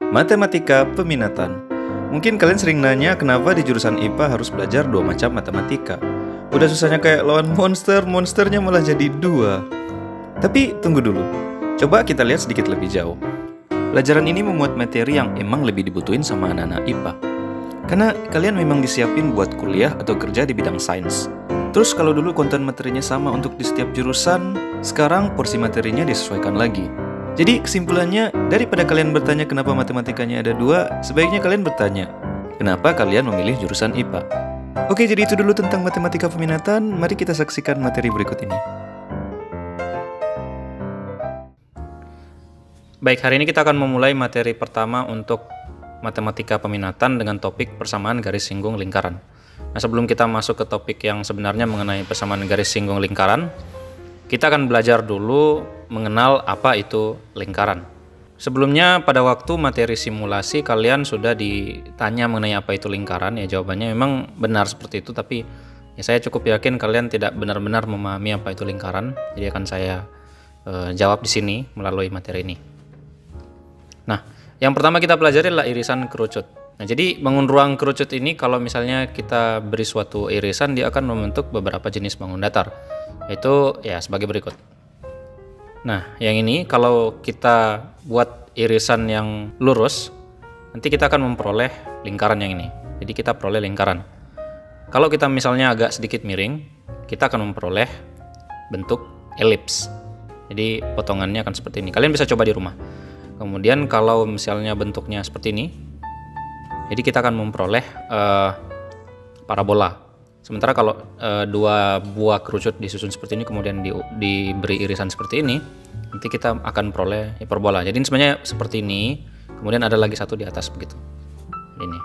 Matematika peminatan. Mungkin kalian sering nanya kenapa di jurusan IPA harus belajar 2 macam matematika. Udah susahnya kayak lawan monster, monsternya malah jadi 2. Tapi tunggu dulu, coba kita lihat sedikit lebih jauh. Pelajaran ini memuat materi yang emang lebih dibutuhin sama anak-anak IPA. Karena kalian memang disiapin buat kuliah atau kerja di bidang sains. Terus kalau dulu konten materinya sama untuk di setiap jurusan, sekarang porsi materinya disesuaikan lagi. Jadi kesimpulannya, daripada kalian bertanya kenapa matematikanya ada 2, sebaiknya kalian bertanya, kenapa kalian memilih jurusan IPA? Oke, jadi itu dulu tentang matematika peminatan. Mari kita saksikan materi berikut ini. Baik, hari ini kita akan memulai materi pertama untuk matematika peminatan dengan topik persamaan garis singgung lingkaran. Nah, sebelum kita masuk ke topik yang sebenarnya mengenai persamaan garis singgung lingkaran, kita akan belajar dulu mengenal apa itu lingkaran. Sebelumnya pada waktu materi simulasi kalian sudah ditanya mengenai apa itu lingkaran, ya jawabannya memang benar seperti itu, tapi ya saya cukup yakin kalian tidak benar-benar memahami apa itu lingkaran. Jadi akan saya jawab di sini melalui materi ini. Nah, yang pertama kita pelajari adalah irisan kerucut. Nah, jadi bangun ruang kerucut ini kalau misalnya kita beri suatu irisan, dia akan membentuk beberapa jenis bangun datar. Itu ya sebagai berikut. Nah, yang ini kalau kita buat irisan yang lurus, nanti kita akan memperoleh lingkaran yang ini. Jadi kita peroleh lingkaran. Kalau kita misalnya agak sedikit miring, kita akan memperoleh bentuk elips. Jadi potongannya akan seperti ini. Kalian bisa coba di rumah. Kemudian kalau misalnya bentuknya seperti ini, jadi kita akan memperoleh parabola. Sementara kalau dua buah kerucut disusun seperti ini kemudian diberi irisan seperti ini, nanti kita akan peroleh hiperbola. Jadi sebenarnya seperti ini, kemudian ada lagi satu di atas begitu. Ini.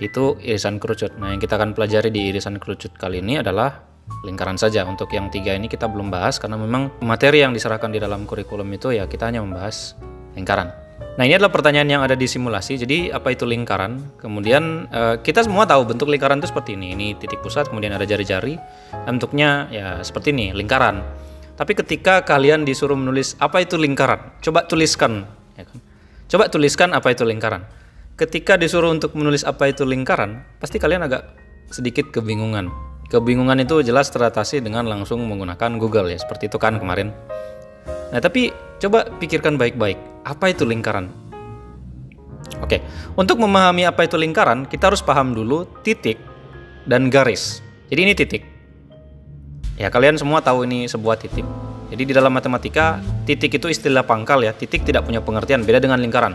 Itu irisan kerucut. Nah, yang kita akan pelajari di irisan kerucut kali ini adalah lingkaran saja. Untuk yang 3 ini kita belum bahas karena memang materi yang diserahkan di dalam kurikulum itu ya kita hanya membahas lingkaran. Nah, ini adalah pertanyaan yang ada di simulasi. Jadi apa itu lingkaran? Kemudian kita semua tahu bentuk lingkaran itu seperti ini. Ini titik pusat, kemudian ada jari-jari. Bentuknya ya seperti ini, lingkaran. Tapi ketika kalian disuruh menulis apa itu lingkaran, coba tuliskan, ya kan? Coba tuliskan apa itu lingkaran. Ketika disuruh untuk menulis apa itu lingkaran, pasti kalian agak sedikit kebingungan. Kebingungan itu jelas teratasi dengan langsung menggunakan Google ya, seperti itu kan kemarin. Nah, tapi coba pikirkan baik-baik, apa itu lingkaran? Oke, untuk memahami apa itu lingkaran, kita harus paham dulu titik dan garis. Jadi ini titik. Ya, kalian semua tahu ini sebuah titik. Jadi di dalam matematika, titik itu istilah pangkal ya, titik tidak punya pengertian, beda dengan lingkaran.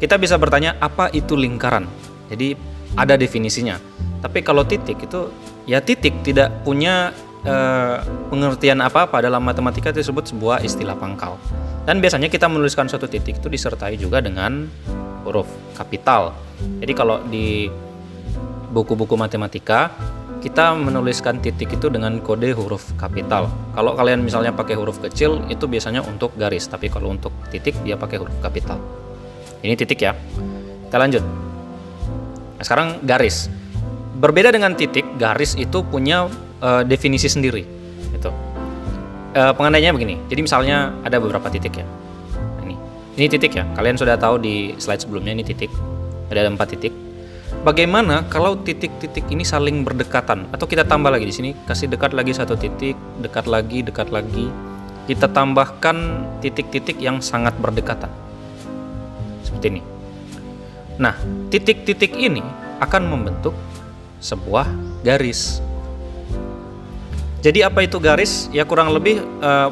Kita bisa bertanya, apa itu lingkaran? Jadi ada definisinya. Tapi kalau titik itu, ya titik tidak punya pengertian apa-apa. Dalam matematika itu disebut sebuah istilah pangkal. Dan biasanya kita menuliskan suatu titik itu disertai juga dengan huruf kapital. Jadi kalau di buku-buku matematika kita menuliskan titik itu dengan kode huruf kapital. Kalau kalian misalnya pakai huruf kecil itu biasanya untuk garis, tapi kalau untuk titik dia pakai huruf kapital. Ini titik ya. Kita lanjut. Nah, sekarang garis. Berbeda dengan titik, garis itu punya definisi sendiri. Itu. Pengandainya begini. Jadi misalnya ada beberapa titik ya. Ini titik ya. Kalian sudah tahu di slide sebelumnya ini titik. Ada 4 titik. Bagaimana kalau titik-titik ini saling berdekatan? Atau kita tambah lagi di sini, kasih dekat lagi satu titik, dekat lagi, dekat lagi. Kita tambahkan titik-titik yang sangat berdekatan. Seperti ini. Nah, titik-titik ini akan membentuk sebuah garis. Jadi apa itu garis? Ya kurang lebih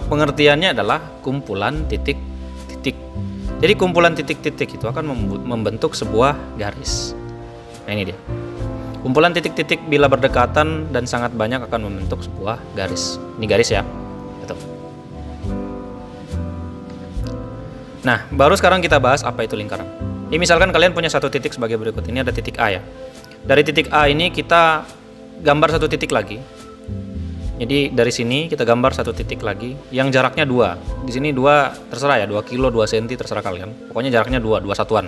pengertiannya adalah kumpulan titik-titik. Jadi kumpulan titik-titik itu akan membentuk sebuah garis. Nah, ini dia. Kumpulan titik-titik bila berdekatan dan sangat banyak akan membentuk sebuah garis. Ini garis ya. Gitu. Nah, baru sekarang kita bahas apa itu lingkaran. Ini misalkan kalian punya satu titik sebagai berikut. Ini ada titik A ya. Dari titik A ini kita gambar satu titik lagi. Jadi dari sini kita gambar satu titik lagi yang jaraknya 2. Di sini 2 terserah ya, 2 kilo, 2 cm terserah kalian. Pokoknya jaraknya 2 satuan.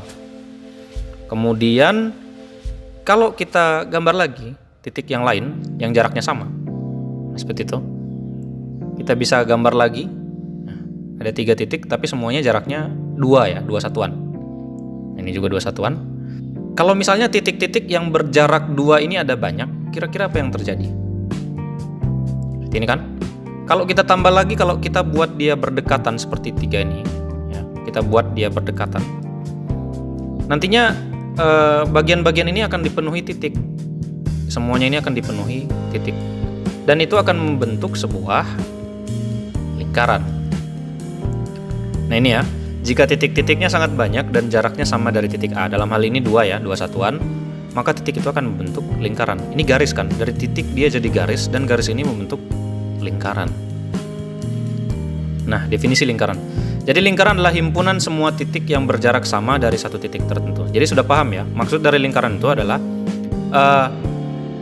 Kemudian kalau kita gambar lagi titik yang lain yang jaraknya sama. Nah, seperti itu. Kita bisa gambar lagi. Nah, ada 3 titik tapi semuanya jaraknya 2 ya, 2 satuan. Ini juga 2 satuan. Kalau misalnya titik-titik yang berjarak 2 ini ada banyak, kira-kira apa yang terjadi? Ini kan? Kalau kita tambah lagi, kalau kita buat dia berdekatan seperti 3 ini, ya, kita buat dia berdekatan. Nantinya bagian-bagian ini akan dipenuhi titik. Semuanya ini akan dipenuhi titik. Dan itu akan membentuk sebuah lingkaran. Nah ini ya, jika titik-titiknya sangat banyak dan jaraknya sama dari titik A, dalam hal ini 2 ya, 2 satuan, maka titik itu akan membentuk lingkaran. Ini garis kan, dari titik dia jadi garis, dan garis ini membentuk lingkaran. Nah, definisi lingkaran. Jadi lingkaran adalah himpunan semua titik yang berjarak sama dari satu titik tertentu. Jadi sudah paham ya, maksud dari lingkaran itu adalah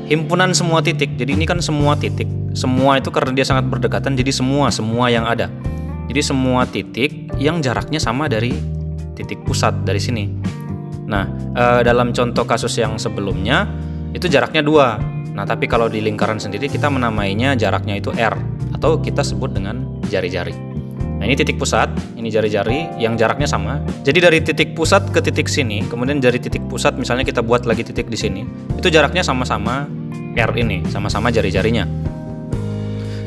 himpunan semua titik. Jadi ini kan semua titik. Semua itu karena dia sangat berdekatan, jadi semua yang ada. Jadi semua titik yang jaraknya sama dari titik pusat dari sini. Nah, dalam contoh kasus yang sebelumnya itu jaraknya 2. Nah, tapi kalau di lingkaran sendiri kita menamainya jaraknya itu R, atau kita sebut dengan jari-jari. Nah, ini titik pusat, ini jari-jari yang jaraknya sama. Jadi dari titik pusat ke titik sini, kemudian dari titik pusat misalnya kita buat lagi titik di sini, itu jaraknya sama-sama R ini, sama-sama jari-jarinya.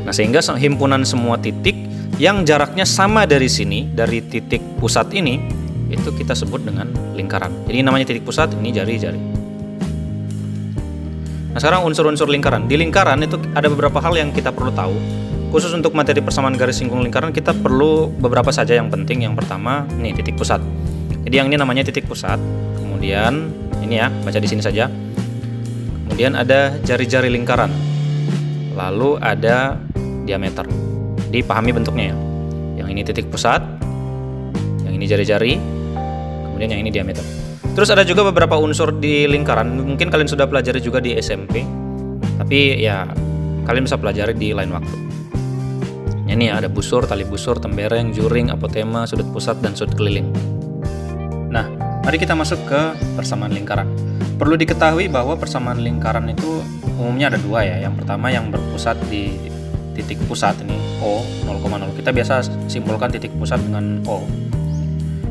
Nah, sehingga himpunan semua titik yang jaraknya sama dari sini, dari titik pusat ini, itu kita sebut dengan lingkaran. Jadi namanya titik pusat, ini jari-jari. Nah, sekarang unsur-unsur lingkaran. Di lingkaran itu ada beberapa hal yang kita perlu tahu. Khusus untuk materi persamaan garis singgung lingkaran, kita perlu beberapa saja yang penting. Yang pertama, nih titik pusat. Jadi yang ini namanya titik pusat. Kemudian ini ya, baca di sini saja. Kemudian ada jari-jari lingkaran. Lalu ada diameter. Dipahami bentuknya ya. Yang ini titik pusat, yang ini jari-jari, kemudian yang ini diameter. Terus ada juga beberapa unsur di lingkaran. Mungkin kalian sudah pelajari juga di SMP, tapi ya kalian bisa pelajari di lain waktu. Ini ada busur, tali busur, tembereng, juring, apotema, sudut pusat, dan sudut keliling. Nah, mari kita masuk ke persamaan lingkaran. Perlu diketahui bahwa persamaan lingkaran itu umumnya ada 2 ya. Yang pertama yang berpusat di titik pusat, ini O 0,0. Kita biasa simpulkan titik pusat dengan O.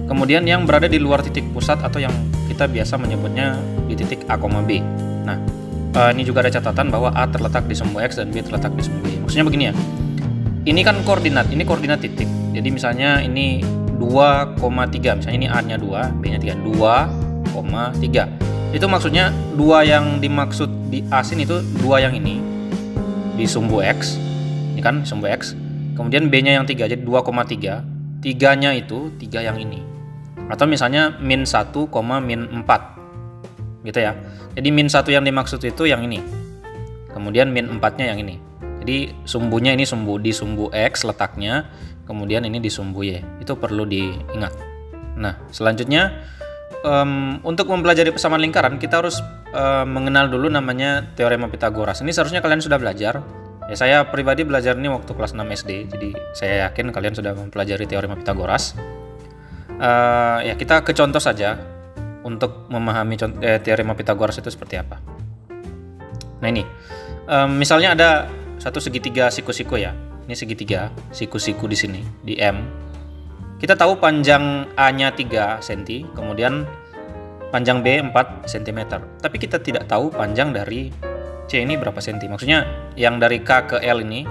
Kemudian yang berada di luar titik pusat atau yang kita biasa menyebutnya di titik A, B. Nah, ini juga ada catatan bahwa A terletak di sumbu X dan B terletak di sumbu Y. Maksudnya begini ya. Ini kan koordinat, ini koordinat titik. Jadi misalnya ini 2,3, misalnya ini A-nya 2, B-nya 3, 2,3. Itu maksudnya 2 yang dimaksud di A sini itu 2 yang ini di sumbu X. Ini kan sumbu X. Kemudian B-nya yang 3, jadi 2,3. 3-nya itu 3 yang ini. Atau misalnya min 1, min 4. Gitu ya. Jadi min 1 yang dimaksud itu yang ini. Kemudian min 4-nya yang ini. Jadi sumbunya ini di sumbu X letaknya, kemudian ini di sumbu Y. Itu perlu diingat. Nah, selanjutnya untuk mempelajari persamaan lingkaran kita harus mengenal dulu namanya teorema Pitagoras. Ini seharusnya kalian sudah belajar. Ya, saya pribadi belajar ini waktu kelas 6 SD. Jadi saya yakin kalian sudah mempelajari teorema Pitagoras. Ya, kita ke contoh saja untuk memahami teorema Pitagoras itu seperti apa. Nah, ini misalnya ada satu segitiga siku-siku ya. Ini segitiga siku-siku di sini, di M. Kita tahu panjang A-nya 3 cm, kemudian panjang B 4 cm. Tapi kita tidak tahu panjang dari C ini berapa cm. Maksudnya yang dari K ke L ini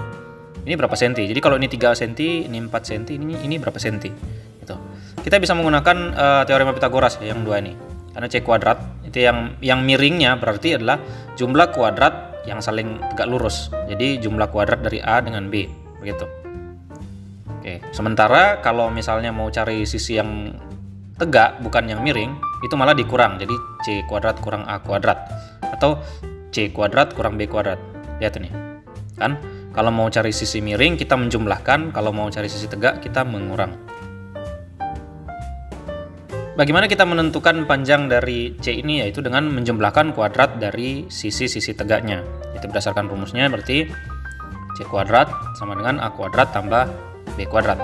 berapa cm. Jadi kalau ini 3 cm, ini 4 cm, ini berapa cm. Gitu. Kita bisa menggunakan teorema Pitagoras ya, yang 2 ini. Karena C kuadrat itu yang miringnya berarti adalah jumlah kuadrat yang saling tegak lurus. Jadi jumlah kuadrat dari A dengan B, begitu. Oke, sementara kalau misalnya mau cari sisi yang tegak bukan yang miring, itu malah dikurang. Jadi C kuadrat kurang A kuadrat atau C kuadrat kurang B kuadrat. Lihat ini. Kan? Kalau mau cari sisi miring kita menjumlahkan, kalau mau cari sisi tegak kita mengurang. Bagaimana kita menentukan panjang dari C ini? Yaitu dengan menjumlahkan kuadrat dari sisi-sisi tegaknya. Itu berdasarkan rumusnya berarti C kuadrat sama dengan A kuadrat tambah B kuadrat.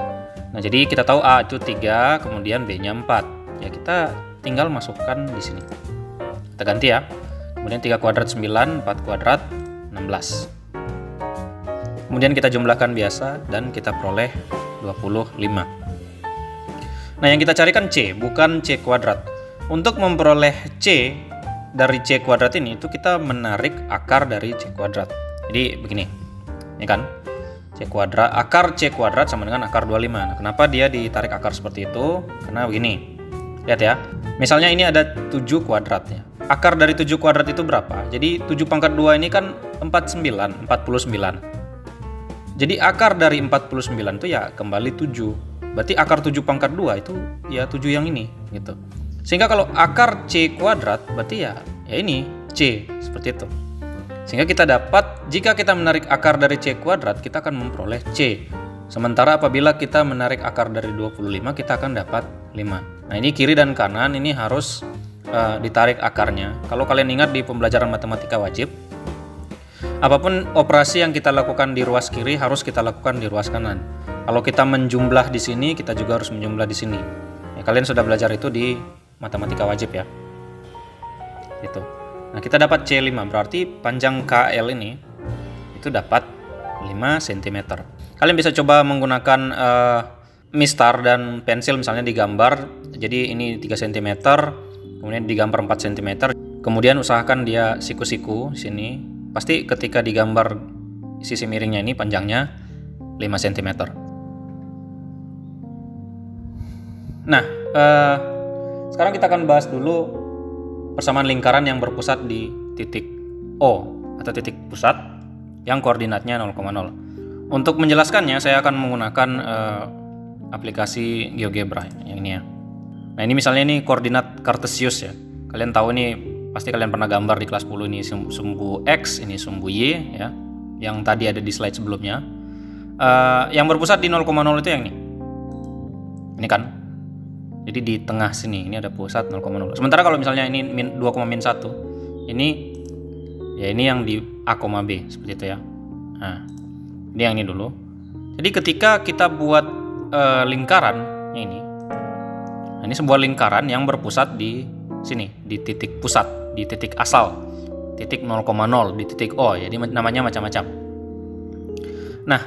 Nah, jadi kita tahu A itu 3, kemudian B-nya 4. Ya, kita tinggal masukkan di sini. Kita ganti ya. Kemudian 3 kuadrat 9, 4 kuadrat 16. Kemudian kita jumlahkan biasa dan kita peroleh 25. Nah, yang kita cari kan C, bukan C kuadrat. untuk memperoleh C dari C kuadrat ini itu kita menarik akar dari C kuadrat. Jadi begini, ini kan C kuadrat, akar C kuadrat sama dengan akar 25. Nah, kenapa dia ditarik akar seperti itu? Karena begini, lihat ya, misalnya ini ada 7 kuadrat ya. Akar dari 7 kuadrat itu berapa? Jadi 7 pangkat 2 ini kan 49. Jadi akar dari 49 itu ya kembali 7. Berarti akar 7 pangkat 2 itu ya 7 yang ini gitu. Sehingga kalau akar C kuadrat berarti ya ini C, seperti itu. Sehingga kita dapat, jika kita menarik akar dari C kuadrat, kita akan memperoleh C. Sementara apabila kita menarik akar dari 25, kita akan dapat 5. Nah, ini kiri dan kanan ini harus ditarik akarnya. Kalau kalian ingat di pembelajaran matematika wajib, apapun operasi yang kita lakukan di ruas kiri harus kita lakukan di ruas kanan. Kalau kita menjumlah di sini, kita juga harus menjumlah di sini. Ya, kalian sudah belajar itu di matematika wajib ya. Gitu. Nah, kita dapat C5, berarti panjang KL ini itu dapat 5 cm. Kalian bisa coba menggunakan mistar dan pensil misalnya digambar. Jadi ini 3 cm, kemudian digambar 4 cm. Kemudian usahakan dia siku-siku sini. Pasti ketika digambar sisi miringnya ini panjangnya 5 cm. Nah, sekarang kita akan bahas dulu persamaan lingkaran yang berpusat di titik O atau titik pusat yang koordinatnya 0,0. Untuk menjelaskannya saya akan menggunakan aplikasi GeoGebra yang ini ya. Nah, ini misalnya ini koordinat Cartesius ya. Kalian tahu ini, pasti kalian pernah gambar di kelas 10, ini sumbu X, ini sumbu Y ya. Yang tadi ada di slide sebelumnya. Yang berpusat di 0,0 itu yang ini. Ini kan. Jadi di tengah sini ini ada pusat 0,0. Sementara kalau misalnya ini 2,-1, ini ya ini yang di A, B seperti itu ya. Nah, ini yang ini dulu. Jadi ketika kita buat lingkaran ini, nah, ini sebuah lingkaran yang berpusat di sini, di titik pusat, di titik asal, titik 0,0, di titik O. Jadi namanya macam-macam. Nah,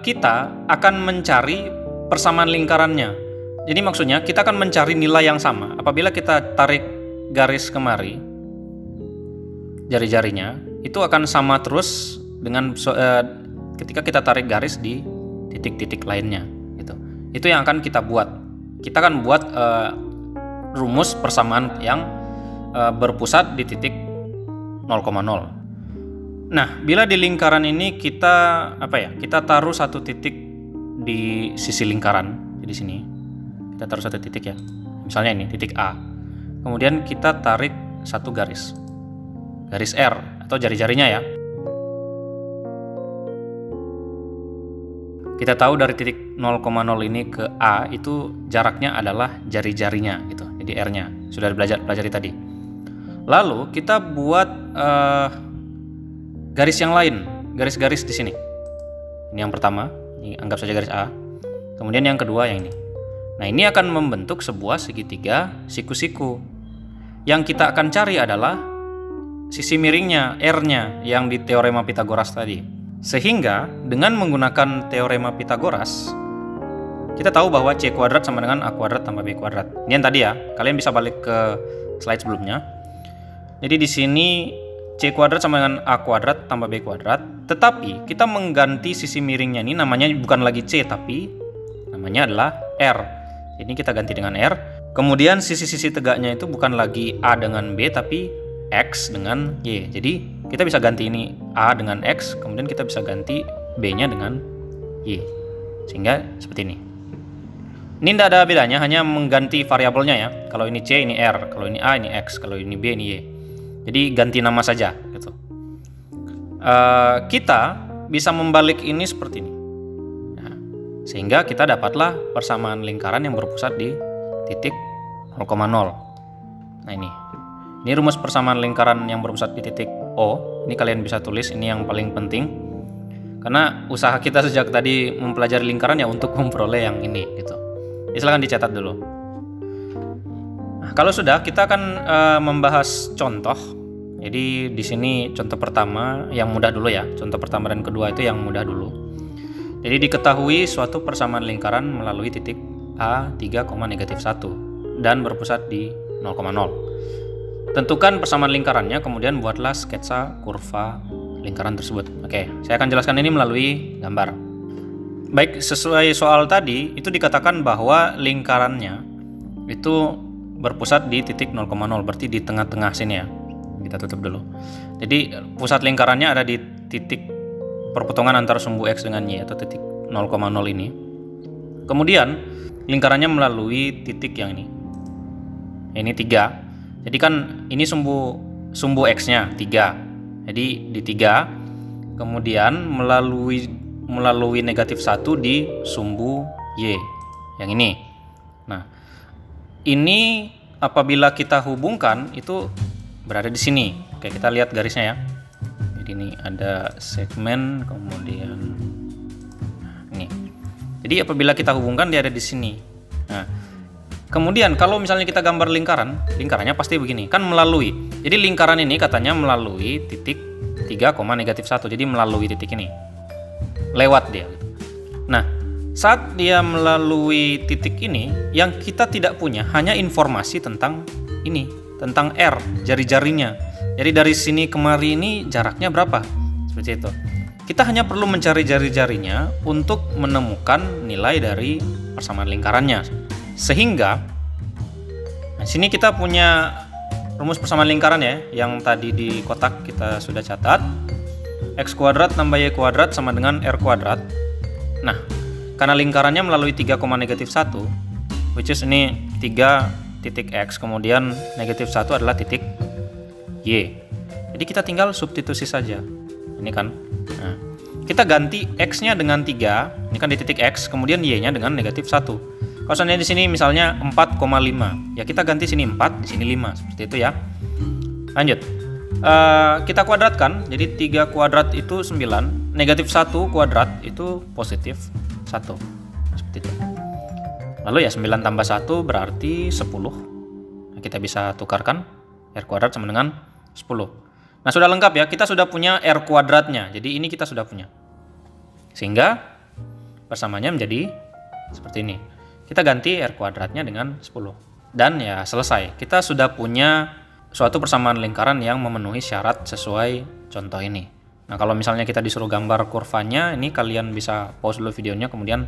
kita akan mencari persamaan lingkarannya. Jadi maksudnya kita akan mencari nilai yang sama. Apabila kita tarik garis kemari, jari-jarinya itu akan sama terus dengan ketika kita tarik garis di titik-titik lainnya. Gitu. Itu yang akan kita buat. Kita akan buat rumus persamaan yang berpusat di titik 0,0. Nah, bila di lingkaran ini kita kita taruh satu titik di sisi lingkaran, di sini. Kita taruh satu titik ya, misalnya ini titik A, kemudian kita tarik satu garis R atau jari-jarinya ya. Kita tahu dari titik 0,0 ini ke A itu jaraknya adalah jari-jarinya gitu, jadi R-nya sudah pelajari tadi. Lalu kita buat garis yang lain, garis-garis di sini. Ini yang pertama, ini anggap saja garis A. Kemudian yang kedua yang ini. Nah, ini akan membentuk sebuah segitiga siku-siku. Yang kita akan cari adalah sisi miringnya, R-nya, yang di teorema Pitagoras tadi. Sehingga, dengan menggunakan teorema Pitagoras, kita tahu bahwa C kuadrat sama dengan A kuadrat tambah B kuadrat. Ini yang tadi ya, kalian bisa balik ke slide sebelumnya. Jadi di sini C kuadrat sama dengan A kuadrat tambah B kuadrat. Tetapi, kita mengganti sisi miringnya ini namanya bukan lagi C, tapi namanya adalah R. Ini kita ganti dengan R. Kemudian sisi-sisi tegaknya itu bukan lagi A dengan B, tapi X dengan Y. Jadi kita bisa ganti ini A dengan X, kemudian kita bisa ganti B-nya dengan Y. Sehingga seperti ini. Ini tidak ada bedanya, hanya mengganti variabelnya ya. Kalau ini C, ini R. Kalau ini A, ini X. Kalau ini B, ini Y. Jadi ganti nama saja. Gitu. Kita bisa membalik ini seperti ini. Sehingga kita dapatlah persamaan lingkaran yang berpusat di titik 0,0. Nah ini rumus persamaan lingkaran yang berpusat di titik O. Ini kalian bisa tulis, ini yang paling penting. Karena usaha kita sejak tadi mempelajari lingkaran ya untuk memperoleh yang ini gitu. Jadi silahkan dicatat dulu. Nah, kalau sudah, kita akan membahas contoh. Jadi di sini contoh pertama yang mudah dulu ya. Contoh pertama dan kedua itu yang mudah dulu. Jadi diketahui suatu persamaan lingkaran melalui titik A 3,-1 dan berpusat di 0,0. Tentukan persamaan lingkarannya, kemudian buatlah sketsa kurva lingkaran tersebut. Oke, saya akan jelaskan ini melalui gambar. Baik, sesuai soal tadi, itu dikatakan bahwa lingkarannya itu berpusat di titik 0,0, berarti di tengah-tengah sini ya. Kita tutup dulu. Jadi pusat lingkarannya ada di titik perpotongan antara sumbu X dengan Y atau titik 0,0 ini. Kemudian lingkarannya melalui titik yang ini. Ini 3. Jadi kan ini sumbu X-nya 3. Jadi di 3. Kemudian melalui negatif 1 di sumbu Y yang ini. Nah, ini apabila kita hubungkan itu berada di sini. Oke, kita lihat garisnya ya. Jadi ini ada segmen, kemudian ini. Jadi apabila kita hubungkan dia ada di sini. Nah, kemudian kalau misalnya kita gambar lingkarannya pasti begini, kan melalui. Jadi lingkaran ini katanya melalui titik 3, negatif 1. Jadi melalui titik ini. Lewat dia. Nah, saat dia melalui titik ini, yang kita tidak punya hanya informasi tentang ini, tentang R, jari-jarinya. Jadi dari sini kemari ini jaraknya berapa? Seperti itu. Kita hanya perlu mencari jari-jarinya untuk menemukan nilai dari persamaan lingkarannya. Sehingga nah sini kita punya rumus persamaan lingkaran ya, yang tadi di kotak kita sudah catat. X kuadrat tambah Y kuadrat sama dengan R kuadrat. Nah, karena lingkarannya melalui 3, negatif 1, which is ini 3 titik X, kemudian negatif 1 adalah titik Y. Jadi kita tinggal substitusi saja. Ini kan. Nah, kita ganti X-nya dengan 3, ini kan di titik X, kemudian Y-nya dengan negatif 1. Kalau seandainya di sini misalnya 4,5, ya kita ganti sini 4, di sini 5, seperti itu ya. Lanjut. Kita kuadratkan, jadi 3 kuadrat itu 9, negatif 1 kuadrat itu positif 1. Seperti itu. Lalu ya 9 tambah 1 berarti 10. Nah, kita bisa tukarkan R kuadrat sama dengan 10. Nah, sudah lengkap ya, kita sudah punya R kuadratnya. Jadi ini kita sudah punya. Sehingga persamaannya menjadi seperti ini. Kita ganti R kuadratnya dengan 10. Dan ya selesai. Kita sudah punya suatu persamaan lingkaran yang memenuhi syarat sesuai contoh ini. Nah, kalau misalnya kita disuruh gambar kurvanya, ini kalian bisa pause dulu videonya, kemudian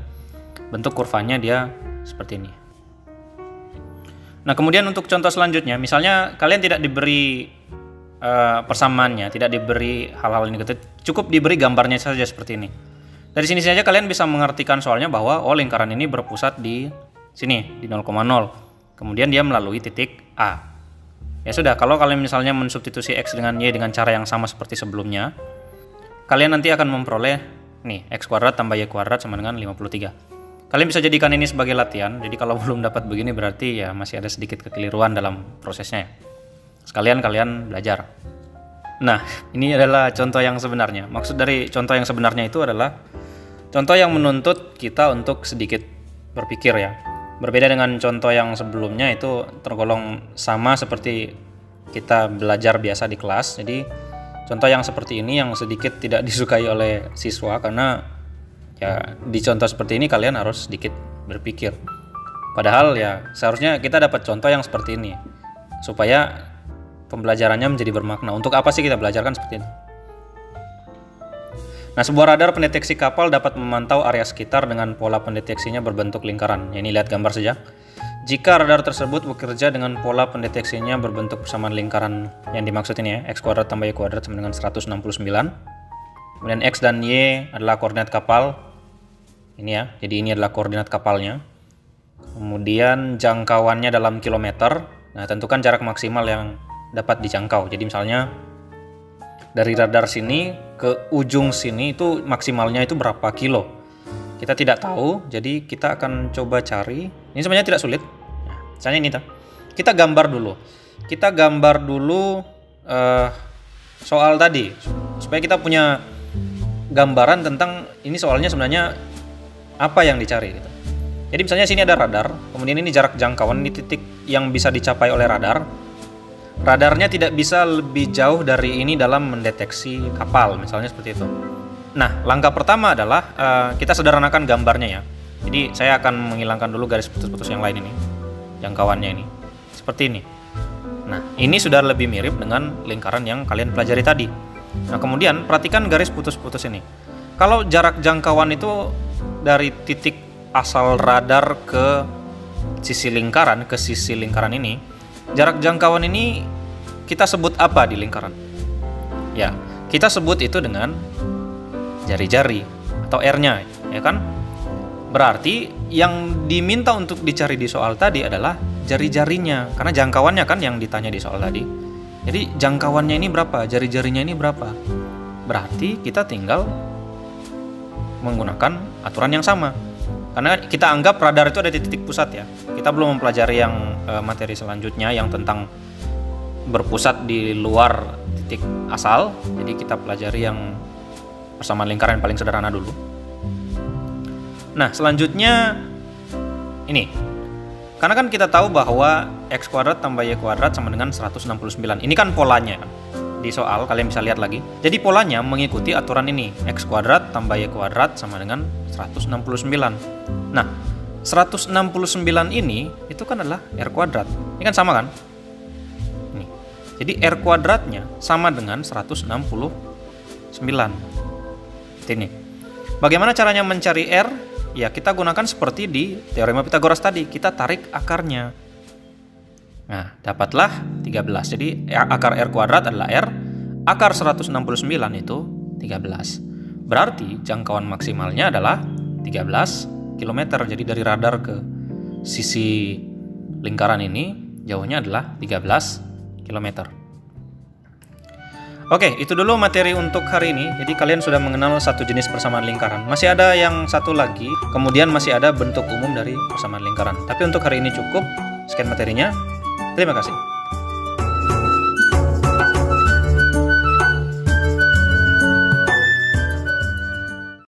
bentuk kurvanya dia seperti ini. Nah, kemudian untuk contoh selanjutnya, misalnya kalian tidak diberi persamaannya, tidak diberi hal-hal ini, cukup diberi gambarnya saja seperti ini. Dari sini saja kalian bisa mengartikan soalnya bahwa oh lingkaran ini berpusat di sini, di 0,0. Kemudian dia melalui titik A. Ya sudah, kalau kalian misalnya mensubstitusi X dengan Y dengan cara yang sama seperti sebelumnya, kalian nanti akan memperoleh nih X kuadrat tambah Y kuadrat sama dengan 53. Kalian bisa jadikan ini sebagai latihan. Jadi kalau belum dapat begini berarti ya masih ada sedikit kekeliruan dalam prosesnya. Sekalian kalian belajar. Nah, ini adalah contoh yang sebenarnya. Maksud dari contoh yang sebenarnya itu adalah contoh yang menuntut kita untuk sedikit berpikir ya. Berbeda dengan contoh yang sebelumnya itu tergolong sama seperti kita belajar biasa di kelas. Jadi contoh yang seperti ini yang sedikit tidak disukai oleh siswa karena ya di contoh seperti ini kalian harus sedikit berpikir. Padahal ya seharusnya kita dapat contoh yang seperti ini supaya pembelajarannya menjadi bermakna. Untuk apa sih kita belajarkan seperti ini? Nah, sebuah radar pendeteksi kapal dapat memantau area sekitar dengan pola pendeteksinya berbentuk lingkaran. Ya, ini lihat gambar saja. Jika radar tersebut bekerja dengan pola pendeteksinya berbentuk persamaan lingkaran yang dimaksud ini ya, X kuadrat tambah Y kuadrat sama dengan 169. Kemudian X dan Y adalah koordinat kapal. Ini ya, jadi ini adalah koordinat kapalnya. Kemudian jangkauannya dalam kilometer. Nah, tentukan jarak maksimal yang dapat dijangkau. Jadi misalnya dari radar sini ke ujung sini itu maksimalnya itu berapa kilo. Kita tidak tahu, jadi kita akan coba cari. Ini sebenarnya tidak sulit. Nah, misalnya ini kita gambar dulu. Kita gambar dulu soal tadi supaya kita punya gambaran tentang ini soalnya sebenarnya apa yang dicari gitu. Jadi misalnya sini ada radar, kemudian ini jarak jangkauan, ini titik yang bisa dicapai oleh radar. Radarnya tidak bisa lebih jauh dari ini dalam mendeteksi kapal, misalnya seperti itu. Nah, langkah pertama adalah kita sederhanakan gambarnya ya. Jadi saya akan menghilangkan dulu garis putus-putus yang lain ini, jangkauannya ini. Seperti ini. Nah, ini sudah lebih mirip dengan lingkaran yang kalian pelajari tadi. Nah, kemudian perhatikan garis putus-putus ini. Kalau jarak jangkauan itu dari titik asal radar ke sisi lingkaran, ini, jarak jangkauan ini kita sebut apa di lingkaran? Ya, kita sebut itu dengan jari-jari atau R-nya, ya kan? Berarti yang diminta untuk dicari di soal tadi adalah jari-jarinya, karena jangkauannya kan yang ditanya di soal tadi. Jadi jangkauannya ini berapa, jari-jarinya ini berapa. Berarti kita tinggal menggunakan aturan yang sama. Karena kita anggap radar itu ada di titik pusat ya. Kita belum mempelajari yang materi selanjutnya yang tentang berpusat di luar titik asal. Jadi kita pelajari yang persamaan lingkaran yang paling sederhana dulu. Nah, selanjutnya ini. Karena kan kita tahu bahwa x kuadrat tambah y kuadrat sama dengan 169. Ini kan polanya kan. Di soal kalian bisa lihat lagi. Jadi polanya mengikuti aturan ini. X kuadrat tambah y kuadrat sama dengan 169. Nah, 169 ini itu kan adalah r kuadrat. Ini kan sama kan? Ini. Jadi r kuadratnya sama dengan 169. Ini. Bagaimana caranya mencari r? Ya, kita gunakan seperti di teorema Pitagoras tadi, kita tarik akarnya. Nah, dapatlah 13. Jadi akar R kuadrat adalah R, akar 169 itu 13. Berarti jangkauan maksimalnya adalah 13 km. Jadi dari radar ke sisi lingkaran ini jauhnya adalah 13 km. Oke, itu dulu materi untuk hari ini. Jadi kalian sudah mengenal satu jenis persamaan lingkaran. Masih ada yang satu lagi, kemudian masih ada bentuk umum dari persamaan lingkaran. Tapi untuk hari ini cukup. Sekian materinya. Terima kasih.